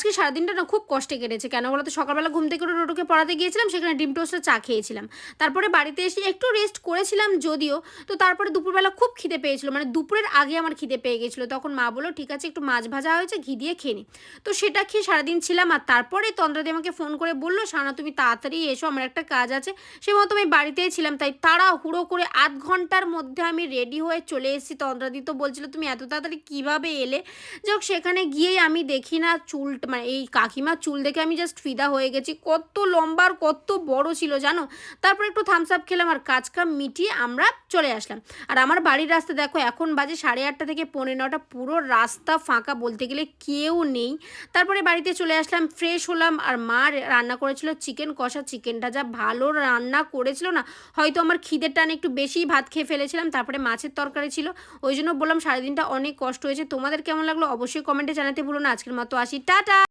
আজকে সারাদিনটা না খুব কষ্টে কেটেছে। কেন বলো তো? সকালবেলা ঘুম থেকে উঠে টোটোকে পড়াতে গিয়েছিলাম, সেখানে ডিম টোস্ট আর চা খেয়েছিলাম। তারপরে বাড়িতে এসে একটু রেস্ট করেছিলাম যদিও, তো তারপরে দুপুরবেলা খুব খিদে পেয়েছিল। মানে দুপুরের আগে আমার খিদে পেয়ে গেছিল। তখন মা বলল, "ঠিক আছে একটু মাছ ভাজা হয়েছে, ঘি দিয়ে খেয়ে নে।" তো সেটা খেয়ে সারাদিন ছিলাম। আর তারপরে তন্দ্রাদি আমাকে ফোন করে বলল, "সানা তুমি তাড়াতাড়ি এসো, আমার একটা কাজ আছে।" সেই মতো আমি বাড়িতেই ছিলাম। তাই তাড়াহুড়ো করে ০.৫ ঘন্টার মধ্যে আমি রেডি হয়ে চলে এসেছি। তন্দ্রাদি তো বলছিল, "তুমি এত তাড়াতাড়ি কিভাবে এলে?" যাই হোক সেখানে গিয়েই আমি দেখি না মানে এই কাকিমার চুল দেখে আমি জাস্ট ফিদা হয়ে গেছি। কত লম্বা আর কত বড় ছিল জানো? তারপর একটু থামস আপ খেলাম আর কাজ কাম মিটিয়ে আমরা চলে আসলাম। আর আমার বাড়ির রাস্তা দেখো এখন বাজে 8:30 থেকে 9:45, পুরো রাস্তা ফাঁকা, বলতে গেলে কেউ নেই। তারপরে বাড়িতে চলে আসলাম, ফ্রেশ হলাম। আর মা রান্না করেছিল চিকেন কষা। চিকেনটা যা ভালো রান্না করেছিল না, হয়তো আমার খিদের টানে একটু বেশিই ভাত খেয়ে ফেলেছিলাম। তারপরে মাছের তরকারি ছিল। ওই জন্য বললাম সারাদিনটা অনেক কষ্ট হয়েছে। তোমাদের কেমন লাগলো অবশ্যই কমেন্টে জানাতে ভুলো না। আজকের মতো আসি, টাটা।